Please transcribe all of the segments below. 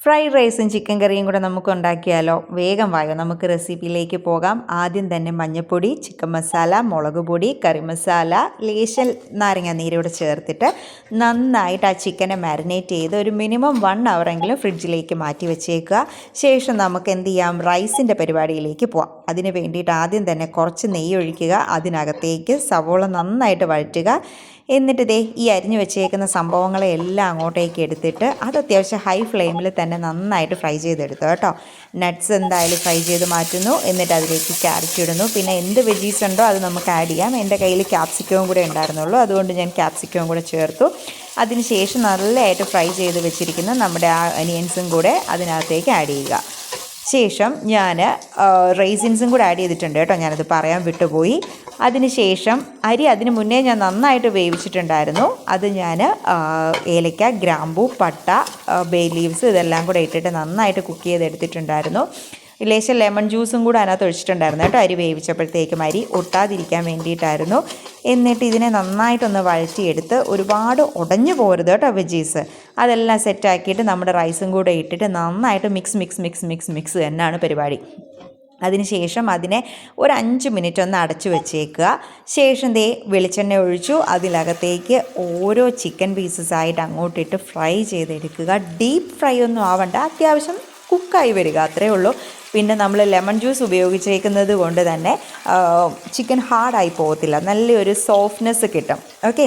Fried റൈസും chicken കറിയും കൂടെ നമുക്ക് ഉണ്ടാക്കിയാലോ? വേഗം വായോ, നമുക്ക് റെസിപ്പിയിലേക്ക് പോകാം. ആദ്യം തന്നെ മഞ്ഞൾപ്പൊടി, ചിക്കൻ മസാല, മുളക് പൊടി, കറി മസാല, ലേശം നാരങ്ങ നീരോടെ ചേർത്തിട്ട് നന്നായിട്ട് ആ ചിക്കനെ മാരിനേറ്റ് ചെയ്ത് ഒരു മിനിമം 1 അവറെങ്കിലും ഫ്രിഡ്ജിലേക്ക് മാറ്റി വെച്ചേക്കുക. ശേഷം നമുക്ക് എന്ത് ചെയ്യാം, റൈസിൻ്റെ പരിപാടിയിലേക്ക് പോവാം. അതിന് വേണ്ടിയിട്ട് ആദ്യം തന്നെ കുറച്ച് നെയ്യ് ഒഴിക്കുക. അതിനകത്തേക്ക് സവോള നന്നായിട്ട് വഴറ്റുക. എന്നിട്ട് ഈ അരിഞ്ഞു വെച്ചേക്കുന്ന സംഭവങ്ങളെ എല്ലാം അങ്ങോട്ടേക്ക് എടുത്തിട്ട് അത് അത്യാവശ്യം ഹൈ ഫ്ലെയിമിൽ തന്നെ നന്നായിട്ട് ഫ്രൈ ചെയ്തെടുത്തു കേട്ടോ. നട്ട്സ് എന്തായാലും ഫ്രൈ ചെയ്ത് മാറ്റുന്നു. എന്നിട്ട് അതിലേക്ക് ക്യാരറ്റ് ഇടുന്നു. പിന്നെ എന്ത് വെജീസ് ഉണ്ടോ അത് നമുക്ക് ആഡ് ചെയ്യാം. എൻ്റെ കയ്യിൽ ക്യാപ്സിക്കവും കൂടെ ഉണ്ടായിരുന്നുള്ളൂ, അതുകൊണ്ട് ഞാൻ ക്യാപ്സിക്കവും കൂടെ ചേർത്തു. അതിനുശേഷം നല്ലതായിട്ട് ഫ്രൈ ചെയ്ത് വെച്ചിരിക്കുന്ന നമ്മുടെ ആ അനിയൻസും കൂടെ അതിനകത്തേക്ക് ആഡ് ചെയ്യുക. ശേഷം ഞാൻ റൈസിൻസും കൂടെ ആഡ് ചെയ്തിട്ടുണ്ട് കേട്ടോ, ഞാനത് പറയാൻ വിട്ടുപോയി. അതിനുശേഷം അതിന് മുന്നേ ഞാൻ നന്നായിട്ട് വേവിച്ചിട്ടുണ്ടായിരുന്നു. അത് ഞാൻ ഏലക്ക, ഗ്രാമ്പൂ, പട്ട, ബേ ലീവ്സ് ഇതെല്ലാം കൂടെ ഇട്ടിട്ട് നന്നായിട്ട് കുക്ക് ചെയ്തെടുത്തിട്ടുണ്ടായിരുന്നു. ലേശം ലെമൺ ജ്യൂസും കൂടെ അതിനകത്ത് ഒഴിച്ചിട്ടുണ്ടായിരുന്നു കേട്ടോ, അരി വേവിച്ചപ്പോഴത്തേക്കും. അരി ഒട്ടാതിരിക്കാൻ വേണ്ടിയിട്ടായിരുന്നു. എന്നിട്ട് ഇതിനെ നന്നായിട്ടൊന്ന് വഴറ്റിയെടുത്ത്, ഒരുപാട് ഉടഞ്ഞു പോരുത് കേട്ടോ വെജീസ്. അതെല്ലാം സെറ്റാക്കിയിട്ട് നമ്മുടെ റൈസും കൂടെ ഇട്ടിട്ട് നന്നായിട്ട് മിക്സ് എന്നാണ് പരിപാടി. അതിനുശേഷം അതിനെ ഒരു 5 മിനിറ്റ് ഒന്ന് അടച്ചു വെച്ചേക്കുക. ശേഷം വെളിച്ചെണ്ണ ഒഴിച്ചു. അതിനകത്തേക്ക് ഓരോ ചിക്കൻ പീസസായിട്ട് അങ്ങോട്ടിട്ട് ഫ്രൈ ചെയ്തെടുക്കുക. ഡീപ്പ് ഫ്രൈ ഒന്നും ആവണ്ട, അത്യാവശ്യം കുക്കായി വരിക, അത്രയേ ഉള്ളൂ. പിന്നെ നമ്മൾ ലെമൺ ജ്യൂസ് ഉപയോഗിച്ചേക്കുന്നത് കൊണ്ട് തന്നെ ചിക്കൻ ഹാർഡായി പോകത്തില്ല, നല്ലൊരു സോഫ്റ്റ്നെസ് കിട്ടും. ഓക്കെ,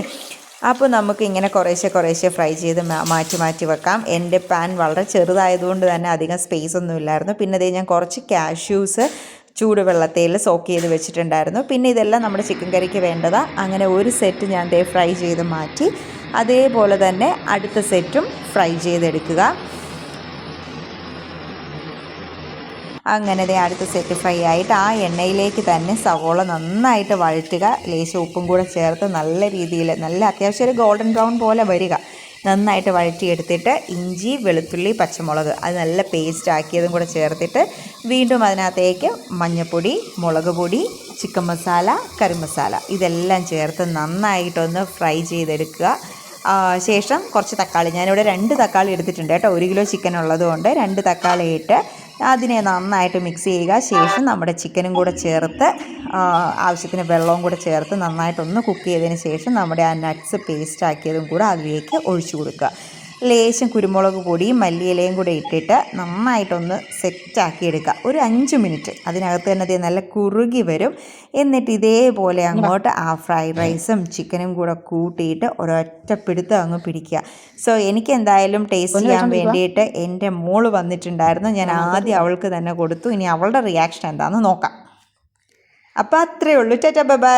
അപ്പോൾ നമുക്ക് ഇങ്ങനെ കുറേശ്ശെ ഫ്രൈ ചെയ്ത് മാറ്റി വെക്കാം. എൻ്റെ പാൻ വളരെ ചെറുതായതുകൊണ്ട് തന്നെ അധികം സ്പേസ് ഒന്നും ഇല്ലായിരുന്നു. പിന്നെ ഞാൻ കുറച്ച് കാഷ്യൂസ് ചൂടുവെള്ളത്തിൽ സോക്ക് ചെയ്ത് വെച്ചിട്ടുണ്ടായിരുന്നു. പിന്നെ ഇതെല്ലാം നമ്മുടെ ചിക്കൻ കറിക്ക് വേണ്ടതാണ്. അങ്ങനെ ഒരു സെറ്റ് ഞാൻ ഫ്രൈ ചെയ്ത് മാറ്റി. അതേപോലെ തന്നെ അടുത്ത സെറ്റും ഫ്രൈ ചെയ്തെടുക്കുക. അങ്ങനെ അടുത്ത സെറ്റ് ഫ്രൈ ആയിട്ട് ആ എണ്ണയിലേക്ക് തന്നെ സവോള നന്നായിട്ട് വഴറ്റുക. ലേശം ഉപ്പും കൂടെ ചേർത്ത് നല്ല രീതിയിൽ, നല്ല അത്യാവശ്യം ഒരു ഗോൾഡൻ ബ്രൗൺ പോലെ വരിക. നന്നായിട്ട് വഴറ്റിയെടുത്തിട്ട് ഇഞ്ചി, വെളുത്തുള്ളി, പച്ചമുളക് അത് നല്ല പേസ്റ്റ് ആക്കിയതും കൂടെ ചേർത്തിട്ട് വീണ്ടും അതിനകത്തേക്ക് മഞ്ഞൾപ്പൊടി, മുളക് പൊടി, ചിക്കൻ മസാല, കറി മസാല ഇതെല്ലാം ചേർത്ത് നന്നായിട്ടൊന്ന് ഫ്രൈ ചെയ്തെടുക്കുക. ശേഷം കുറച്ച് തക്കാളി, ഞാനിവിടെ 2 തക്കാളി എടുത്തിട്ടുണ്ട് കേട്ടോ. 1 കിലോ ചിക്കൻ ഉള്ളതുകൊണ്ട് 2 തക്കാളി ഇട്ട് അതിനെ നന്നായിട്ട് മിക്സ് ചെയ്യുക. ശേഷം നമ്മുടെ ചിക്കനും കൂടെ ചേർത്ത് ആവശ്യത്തിന് വെള്ളവും കൂടെ ചേർത്ത് നന്നായിട്ടൊന്ന് കുക്ക് ചെയ്തതിന് ശേഷം നമ്മുടെ ആ നട്ട്സ് പേസ്റ്റ് ആക്കിയതും കൂടെ അതിലേക്ക് ഒഴിച്ചു കൊടുക്കുക. ലേശം കുരുമുളക് പൊടിയും മല്ലിയിലയും കൂടെ ഇട്ടിട്ട് നന്നായിട്ടൊന്ന് സെറ്റാക്കി എടുക്കുക. ഒരു 5 മിനിറ്റ് അതിനകത്ത് തന്നെ നല്ല കുറുകി വരും. എന്നിട്ട് ഇതേപോലെ അങ്ങോട്ട് ആ ഫ്രൈഡ് റൈസും ചിക്കനും കൂടെ കൂട്ടിയിട്ട് ഒരൊറ്റ പിടുത്തം അങ്ങ് പിടിക്കുക. സോ എനിക്ക് എന്തായാലും ടേസ്റ്റ് ചെയ്യാൻ വേണ്ടിയിട്ട് എൻ്റെ മോള് വന്നിട്ടുണ്ടായിരുന്നു. ഞാൻ ആദ്യം അവൾക്ക് തന്നെ കൊടുത്തു. ഇനി അവളുടെ റിയാക്ഷൻ എന്താണെന്ന് നോക്കാം. അപ്പോൾ അത്രയേ ഉള്ളൂ. Tata bye bye.